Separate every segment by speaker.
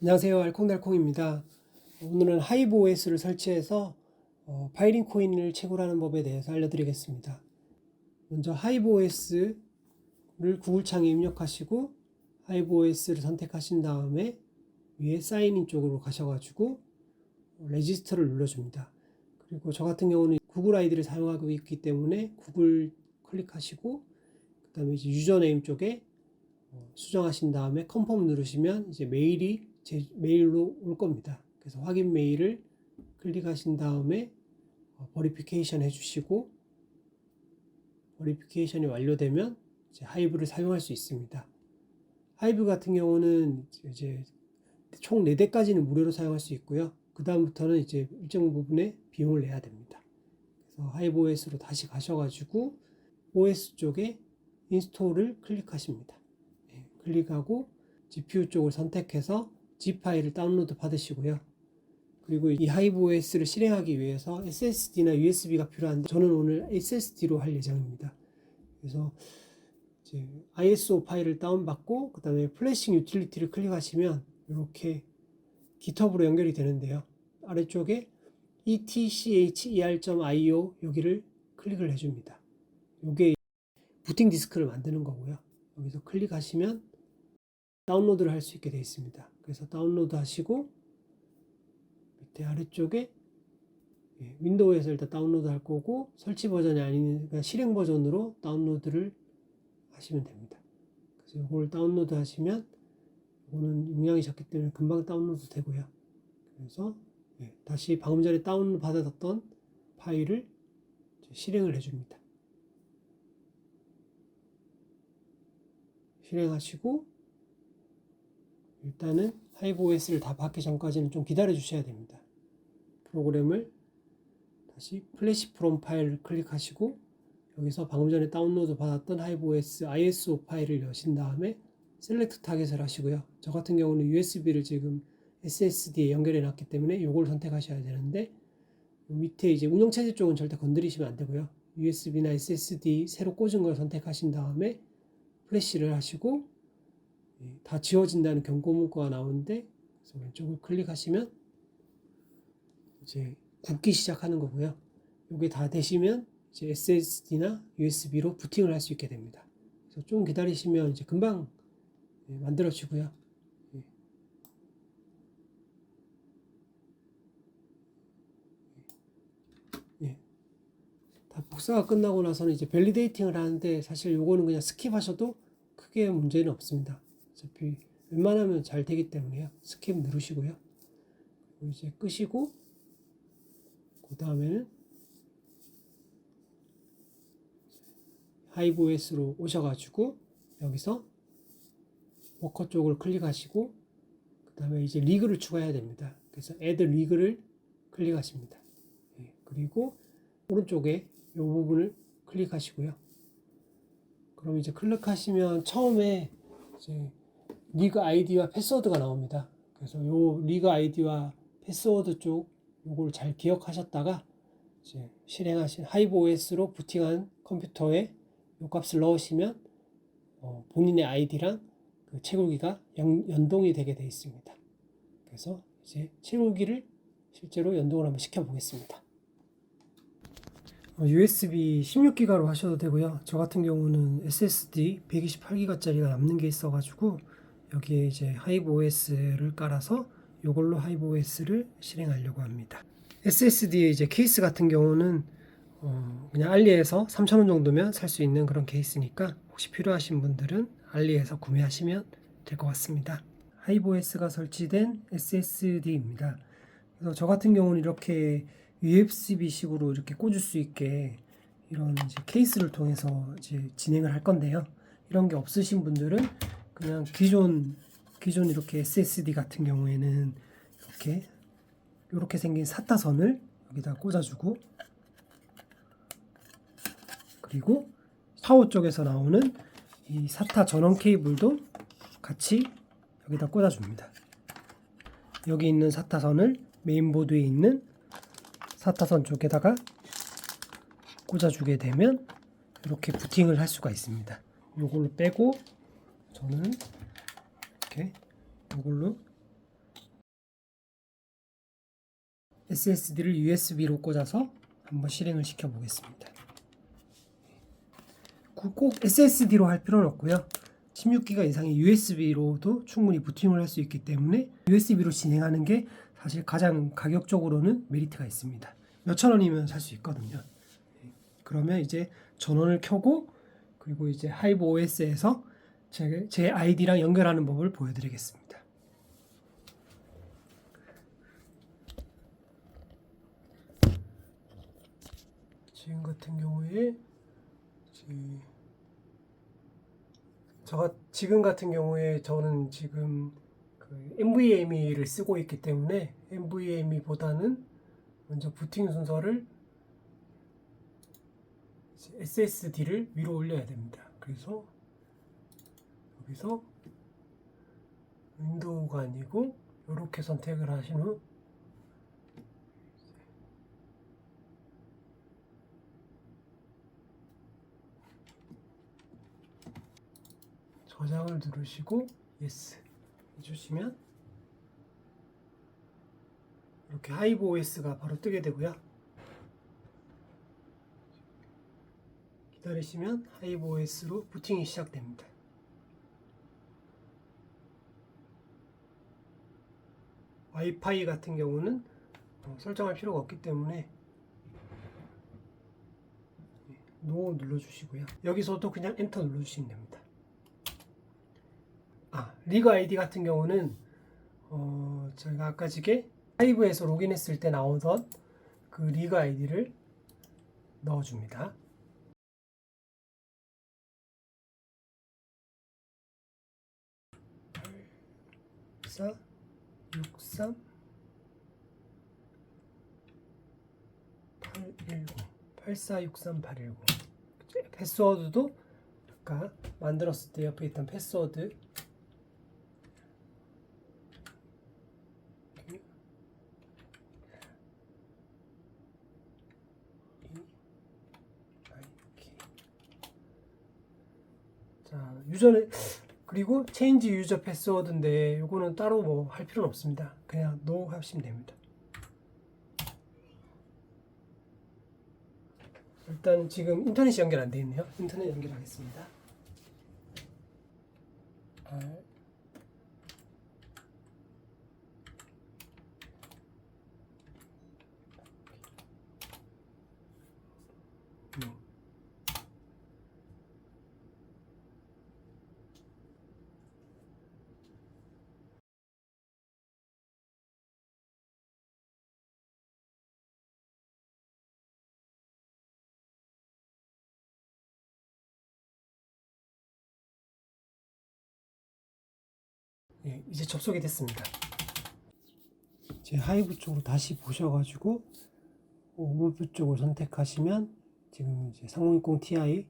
Speaker 1: 안녕하세요, 알콩달콩입니다. 오늘은 하이브 OS를 설치해서 파이링 코인을 채굴하는 법에 대해서 알려드리겠습니다. 먼저 하이브 OS를 구글 창에 입력하시고 하이브 OS를 선택하신 다음에 위에 사인인 쪽으로 가셔가지고 레지스터를 눌러줍니다. 그리고 저 같은 경우는 구글 아이디를 사용하고 있기 때문에 구글 클릭하시고 그 다음에 이제 유저네임 쪽에 수정하신 다음에 컨펌 누르시면 이제 메일이 제 메일로 올 겁니다. 그래서 확인 메일을 클릭하신 다음에 버리피케이션 해주시고 버리피케이션이 완료되면 이제 하이브를 사용할 수 있습니다. 하이브 같은 경우는 이제 총 4대까지는 무료로 사용할 수 있고요. 그 다음부터는 이제 일정 부분의 비용을 내야 됩니다. 그래서 하이브 OS로 다시 가셔가지고 OS 쪽에 인스톨을 클릭하십니다. 클릭하고 GPU 쪽을 선택해서 zip 파일을 다운로드 받으시고요. 그리고 이 하이브 OS를 실행하기 위해서 SSD나 USB가 필요한데 저는 오늘 SSD로 할 예정입니다. 그래서 이제 ISO 파일을 다운받고 그 다음에 플래싱 유틸리티를 클릭하시면 이렇게 GitHub으로 연결이 되는데요. 아래쪽에 etcher.io 여기를 클릭을 해줍니다. 이게 부팅 디스크를 만드는 거고요. 여기서 클릭하시면 다운로드를 할 수 있게 되어 있습니다. 그래서 다운로드 하시고 밑에 아래쪽에 윈도우에서 일단 다운로드 할 거고 설치 버전이 아닌 그냥 실행 버전으로 다운로드를 하시면 됩니다. 그래서 이걸 다운로드 하시면 이거는 용량이 작기 때문에 금방 다운로드 되고요. 그래서 다시 방금 전에 다운로드 받았던 파일을 실행을 해줍니다. 실행하시고 일단은 하이브 OS를 다 받기 전까지는 좀 기다려 주셔야 됩니다. 프로그램을 다시 플래시 프롬 파일을 클릭하시고 여기서 방금 전에 다운로드 받았던 하이브 OS ISO 파일을 여신 다음에 셀렉트 타겟을 하시고요. 저 같은 경우는 USB를 지금 SSD에 연결해 놨기 때문에 이걸 선택하셔야 되는데 밑에 이제 운영체제 쪽은 절대 건드리시면 안 되고요. USB나 SSD 새로 꽂은 걸 선택하신 다음에 플래시를 하시고 다 지워진다는 경고 문구가 나오는데 그래서 왼쪽을 클릭하시면 이제 굽기 시작하는 거고요. 이게 다 되시면 이제 SSD나 USB로 부팅을 할 수 있게 됩니다. 그래서 좀 기다리시면 이제 금방 만들어지고요. 다 복사가 끝나고 나서는 이제 밸리데이팅을 하는데 사실 요거는 그냥 스킵하셔도 크게 문제는 없습니다. 어차피 웬만하면 잘 되기 때문에요. 스킵 누르시고요. 이제 끄시고 그 다음에는 하이브 OS로 오셔가지고 여기서 워커 쪽을 클릭하시고 그 다음에 이제 리그를 추가해야 됩니다. 그래서 add 리그를 클릭하십니다. 그리고 오른쪽에 이 부분을 클릭하시고요. 그럼 이제 클릭하시면 처음에 이제 리그 아이디와 패스워드가 나옵니다. 그래서 요 리그 아이디와 패스워드 쪽 요걸 잘 기억하셨다가 이제 실행하신 하이브 OS로 부팅한 컴퓨터에 요 값을 넣으시면 본인의 아이디랑 그 채굴기가 연동이 되게 되어 있습니다. 그래서 이제 채굴기를 실제로 연동을 한번 시켜 보겠습니다. USB 16기가로 하셔도 되고요. 저 같은 경우는 SSD 128기가짜리가 남는 게 있어가지고 여기에 이제 하이브 OS를 깔아서 이걸로 하이브 OS를 실행하려고 합니다. SSD의 이제 케이스 같은 경우는 그냥 알리에서 3,000원 정도면 살 수 있는 그런 케이스니까 혹시 필요하신 분들은 알리에서 구매하시면 될 것 같습니다. 하이브 OS가 설치된 SSD입니다. 그래서 저 같은 경우는 이렇게 USB-식으로 이렇게 꽂을 수 있게 이런 이제 케이스를 통해서 이제 진행을 할 건데요. 이런 게 없으신 분들은 그냥 기존 이렇게 SSD 같은 경우에는 이렇게 생긴 사타선을 여기다 꽂아주고 그리고 파워 쪽에서 나오는 이 사타 전원 케이블도 같이 여기다 꽂아줍니다. 여기 있는 사타선을 메인보드에 있는 사타선 쪽에다가 꽂아주게 되면 이렇게 부팅을 할 수가 있습니다. 요걸로 빼고 저는 이렇게 요걸로 SSD를 USB로 꽂아서 한번 실행을 시켜 보겠습니다. 꼭 SSD로 할 필요는 없고요. 16기가 이상의 USB로도 충분히 부팅을 할 수 있기 때문에 USB로 진행하는 게 사실 가장 가격적으로는 메리트가 있습니다. 몇천 원이면 살 수 있거든요. 그러면 이제 전원을 켜고 그리고 이제 하이브 OS에서 제 아이디랑 연결하는 법을 보여드리겠습니다. 지금 같은 경우에 지금 같은 경우에 저는 지금 그 NVMe를 쓰고 있기 때문에 NVMe보다는 먼저 부팅 순서를 SSD를 위로 올려야 됩니다. 그래서 여기서 윈도우가 아니고 이렇게 선택을 하신 후 저장을 누르시고 Yes 해주시면 이렇게 하이브 OS가 바로 뜨게 되고요. 기다리시면 하이브 OS로 부팅이 시작됩니다. 와이파이 같은 경우는 설정할 필요가 없기 때문에 노 눌러주시고요. 여기서도 그냥 엔터 눌러주시면 됩니다. 리그 아이디 같은 경우는 저희가 아까 전에 하이브에서 로그인했을 때 나오던 그 리그 아이디를 넣어줍니다. 63 819 8463819 패스워드도 아까 만들었을 때 옆에 있던 패스워드 자, 유저는 그리고 체인지 유저 패스워드인데 요거는 따로 뭐 할 필요는 없습니다. 그냥 노 하시면 됩니다. 일단 지금 인터넷이 연결 안 되어 있네요. 인터넷 연결하겠습니다. 예, 이제 접속이 됐습니다. 제 하이브 쪽으로 다시 보셔가지고 오버뷰 쪽을 선택하시면 지금 이제 3060 Ti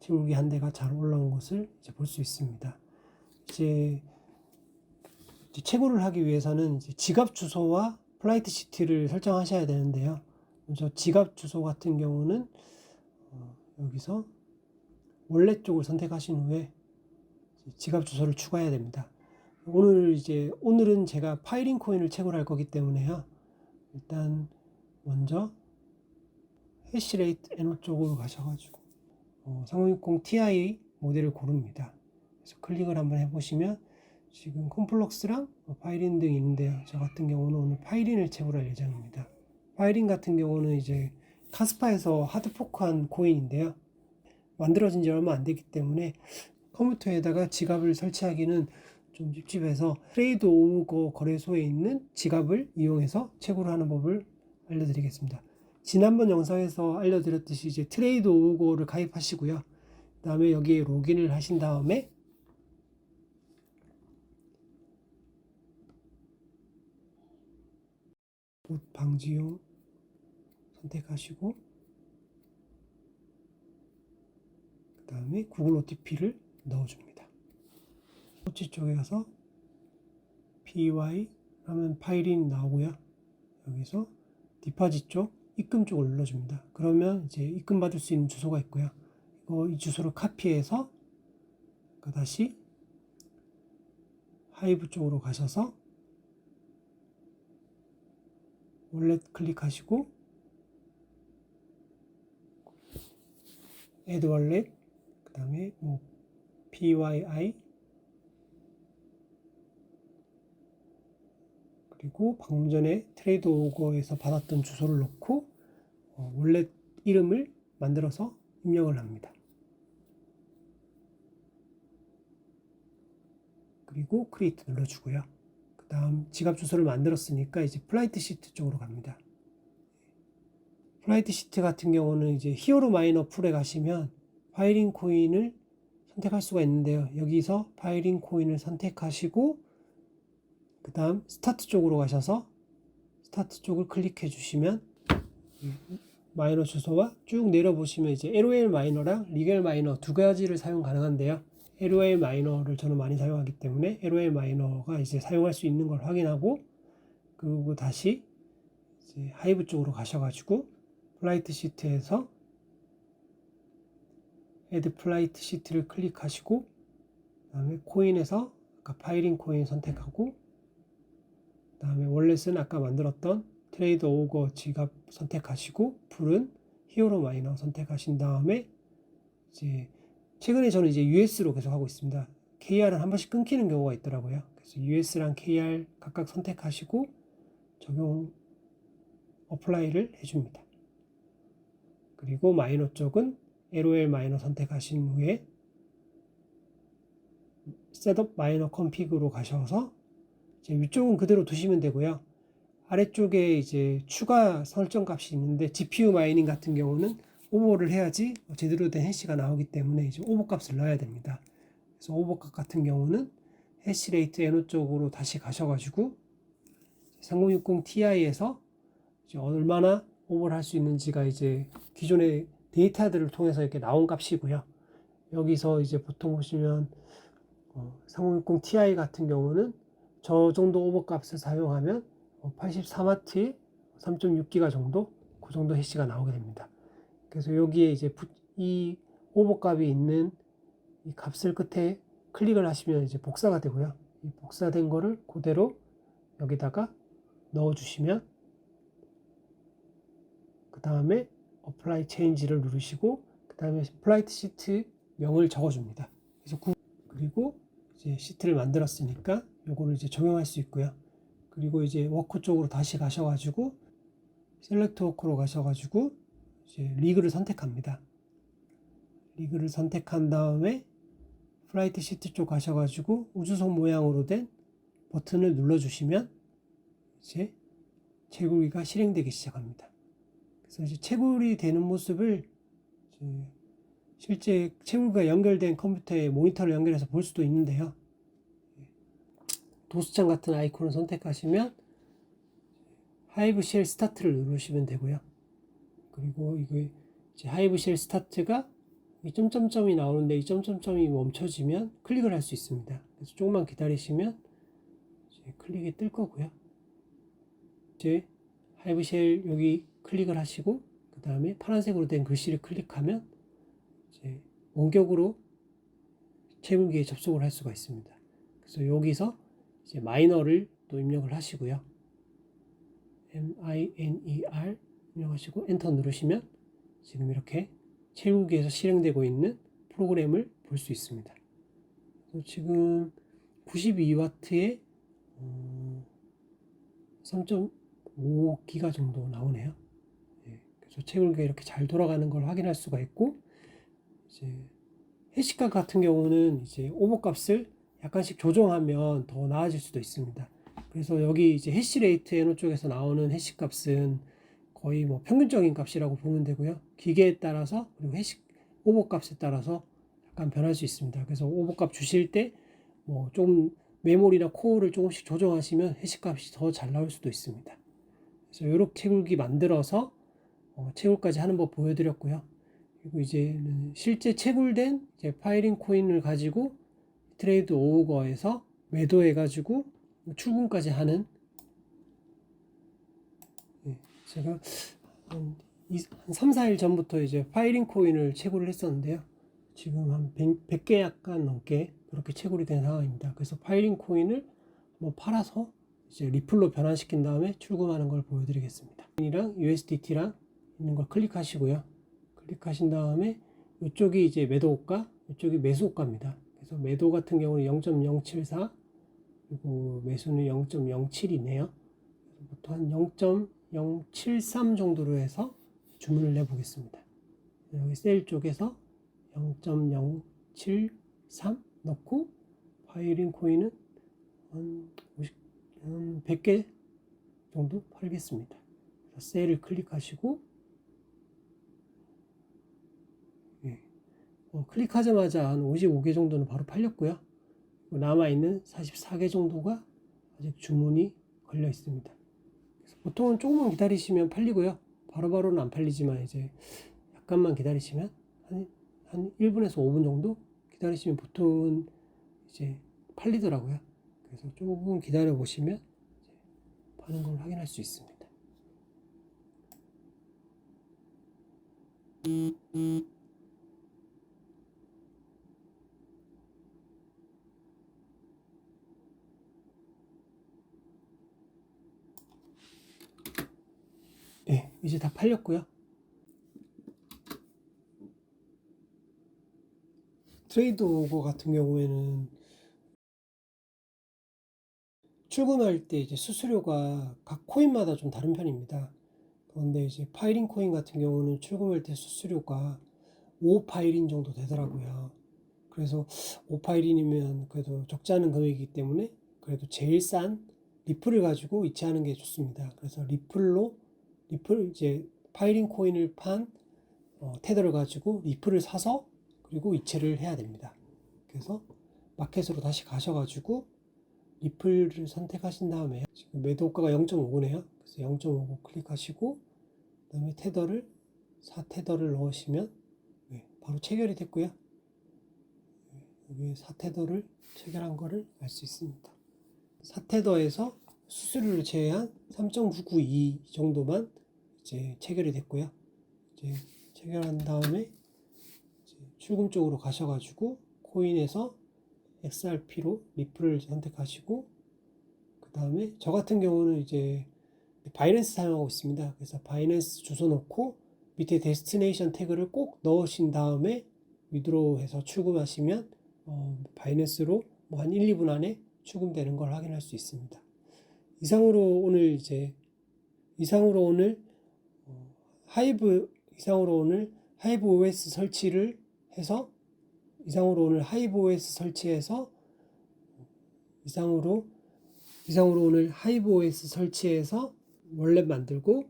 Speaker 1: 채굴기 한 대가 잘 올라온 것을 이제 볼 수 있습니다. 이제 채굴을 하기 위해서는 이제 지갑 주소와 플라이트 시티를 설정하셔야 되는데요. 먼저 지갑 주소 같은 경우는 여기서 원래 쪽을 선택하신 후에 지갑 주소를 추가해야 됩니다. 오늘은 제가 파이링 코인을 채굴할 거기 때문에요. 일단 먼저 해시레이트 NO 쪽으로 가셔가지고 3060 Ti 모델을 고릅니다. 그래서 클릭을 한번 해보시면 지금 콤플럭스랑 파이린 등이 있는데요. 저 같은 경우는 오늘 파이린을 채굴할 예정입니다. 파이린 같은 경우는 이제 카스파에서 하드포크한 코인인데요. 만들어진 지 얼마 안 됐기 때문에 컴퓨터에다가 지갑을 설치하기는 좀 찝찝해서 트레이드 오거 거래소에 있는 지갑을 이용해서 채굴을 하는 법을 알려드리겠습니다. 지난번 영상에서 알려드렸듯이 이제 트레이드 오거를 가입하시고요. 그 다음에 여기에 로그인을 하신 다음에 봇 방지용 선택하시고 그 다음에 구글 OTP를 넣어줍니다. 서치 쪽에 가서 py 하면 파일이 나오고요. 여기서 디파짓 쪽 입금 쪽을 눌러줍니다. 그러면 이제 입금 받을 수 있는 주소가 있고요. 이 주소를 카피해서 다시 하이브 쪽으로 가셔서 월렛 클릭하시고 add 월렛, 그 다음에 뭐 PYI, 그리고 방금 전에 트레이드 오거에서 받았던 주소를 넣고 월렛 이름을 만들어서 입력을 합니다. 그리고 크리에이트 눌러주고요. 그 다음 지갑 주소를 만들었으니까 이제 플라이트 시트 쪽으로 갑니다. 플라이트 시트 같은 경우는 이제 히어로 마이너 풀에 가시면 파이링 코인을 선택할 수가 있는데요. 여기서 파이링 코인을 선택하시고 그 다음 스타트 쪽으로 가셔서 스타트 쪽을 클릭해 주시면 마이너 주소와 쭉 내려보시면 이제 LOL 마이너랑 리겔 마이너 두 가지를 사용 가능한데요. LOL 마이너를 저는 많이 사용하기 때문에 LOL 마이너가 이제 사용할 수 있는 걸 확인하고, 그리고 다시 이제 하이브 쪽으로 가셔가지고 플라이트 시트에서 애드 플라이트 시트를 클릭하시고, 그 다음에 코인에서 아까 파이링 코인 선택하고, 그 다음에 월렛은 아까 만들었던 트레이드 오거 지갑 선택하시고, 풀은 히어로 마이너 선택하신 다음에 이제 최근에 저는 이제 US로 계속 하고 있습니다. KR은 한 번씩 끊기는 경우가 있더라고요. 그래서 US랑 KR 각각 선택하시고 적용 어플라이를 해줍니다. 그리고 마이너 쪽은 LOL 마이너 선택하신 후에 셋업 마이너 컨피그로 가셔서 이제 위쪽은 그대로 두시면 되고요. 아래쪽에 이제 추가 설정 값이 있는데 GPU 마이닝 같은 경우는 오버를 해야지 제대로 된 해시가 나오기 때문에 이제 오버 값을 넣어야 됩니다. 그래서 오버 값 같은 경우는 해시레이트 NO 쪽으로 다시 가셔가지고 3060 Ti에서 이제 얼마나 오버를 할 수 있는지가 이제 기존의 데이터들을 통해서 이렇게 나온 값이고요. 여기서 이제 보통 보시면 3060 Ti 같은 경우는 저 정도 오버 값을 사용하면 84W에 3.6기가 정도, 그 정도 해시가 나오게 됩니다. 그래서 여기에 이제 이 오버 값이 있는 이 값을 끝에 클릭을 하시면 이제 복사가 되고요. 이 복사된 거를 그대로 여기다가 넣어주시면, 그 다음에 Apply Change를 누르시고, 그 다음에 플라이트 시트 명을 적어줍니다. 그래서 그리고 이제 시트를 만들었으니까 요거를 이제 적용할 수 있고요. 그리고 이제 워크 쪽으로 다시 가셔가지고 셀렉트 워크로 가셔가지고 이제 리그를 선택합니다. 리그를 선택한 다음에 플라이트 시트 쪽 가셔가지고 우주선 모양으로 된 버튼을 눌러주시면 이제 채굴기가 실행되기 시작합니다. 그래서 이제 채굴이 되는 모습을 이제 실제 채굴기가 연결된 컴퓨터에 모니터를 연결해서 볼 수도 있는데요. 도수창 같은 아이콘을 선택하시면 하이브 쉘 스타트를 누르시면 되고요. 그리고 이거 이제 하이브 쉘 스타트가 이 점점점이 나오는데 이 점점점이 멈춰지면 클릭을 할 수 있습니다. 그래서 조금만 기다리시면 이제 클릭이 뜰 거고요. 이제 하이브 쉘 여기 클릭을 하시고 그 다음에 파란색으로 된 글씨를 클릭하면 이제 원격으로 채굴기에 접속을 할 수가 있습니다. 그래서 여기서 이제 마이너를 또 입력을 하시고요. MINER 입력하시고 엔터 누르시면 지금 이렇게 채굴기에서 실행되고 있는 프로그램을 볼 수 있습니다. 그래서 지금 92W에 3.5기가 정도 나오네요. 그래서 채굴기가 이렇게 잘 돌아가는 걸 확인할 수가 있고, 이제 해시값 같은 경우는 이제 오버값을 약간씩 조정하면 더 나아질 수도 있습니다. 그래서 여기 이제 해시레이트 NO 쪽에서 나오는 해시값은 거의 뭐 평균적인 값이라고 보면 되고요. 기계에 따라서 그리고 오버값에 따라서 약간 변할 수 있습니다. 그래서 오버값 주실 때 뭐 좀 메모리나 코어를 조금씩 조정하시면 해시값이 더 잘 나올 수도 있습니다. 그래서 이렇게 채굴기 만들어서 채굴까지 하는 법 보여드렸고요. 그리고 이제 실제 채굴된 이제 파이링 코인을 가지고 트레이드 오거에서 매도해가지고 출금까지 하는, 제가 한 3, 4일 전부터 이제 파이링 코인을 채굴을 했었는데요. 지금 한 100개 약간 넘게 그렇게 채굴이 된 상황입니다. 그래서 파이링 코인을 한번 팔아서 이제 리플로 변환시킨 다음에 출금하는 걸 보여드리겠습니다. 이랑 USDT랑 있는 걸 클릭하시고요. 클릭하신 다음에 이쪽이 이제 매도호가, 이쪽이 매수호가입니다. 그래서 매도 같은 경우는 0.074, 그리고 매수는 0.07이네요. 보통 한 0.073 정도로 해서 주문을 내보겠습니다. 여기 셀 쪽에서 0.073 넣고 파이링 코인은 한 100개 정도 팔겠습니다. 셀을 클릭하시고 클릭하자마자 한 55개 정도는 바로 팔렸고요. 남아있는 44개 정도가 아직 주문이 걸려 있습니다. 그래서 보통은 조금만 기다리시면 팔리고요. 바로바로는 안 팔리지만 이제 약간만 기다리시면 한 1분에서 5분 정도 기다리시면 보통은 이제 팔리더라고요. 그래서 조금 기다려 보시면 파는 걸 확인할 수 있습니다. 네, 이제 다 팔렸고요. 트레이드 오거 같은 경우에는 출금할 때 이제 수수료가 각 코인마다 좀 다른 편입니다. 그런데 이제 파이린 코인 같은 경우는 출금할 때 수수료가 5파이린 정도 되더라고요. 그래서 5파이린이면 그래도 적지 않은 금액이기 때문에 그래도 제일 싼 리플을 가지고 이체하는 게 좋습니다. 그래서 리플 이제 파이린 코인을 판 테더를 가지고 리플을 사서 그리고 이체를 해야 됩니다. 그래서 마켓으로 다시 가셔가지고 리플을 선택하신 다음에 지금 매도가가 0.59네요. 그래서 0.59 클릭하시고 그다음에 테더를 4테더를 넣으시면 바로 체결이 됐고요. 여기 4테더를 체결한 거를 알 수 있습니다. 4테더에서 수수료를 제외한 3.992 정도만 이제 체결이 됐고요. 이제 체결한 다음에 이제 출금 쪽으로 가셔가지고 코인에서 XRP로 리플을 선택하시고 그 다음에 저 같은 경우는 이제 바이낸스 사용하고 있습니다. 그래서 바이낸스 주소 넣고 밑에 데스티네이션 태그를 꼭 넣으신 다음에 위드로우해서 출금하시면 바이낸스로 뭐 한 1, 2분 안에 출금되는 걸 확인할 수 있습니다. 이상으로 오늘 하이브 OS 설치를 해서 오늘 하이브 OS 설치해서 월렛 만들고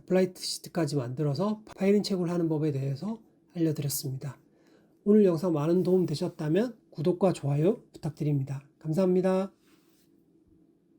Speaker 1: 플라이트 시트까지 만들어서 파이린 채굴 하는 법에 대해서 알려드렸습니다. 오늘 영상 많은 도움 되셨다면 구독과 좋아요 부탁드립니다. 감사합니다.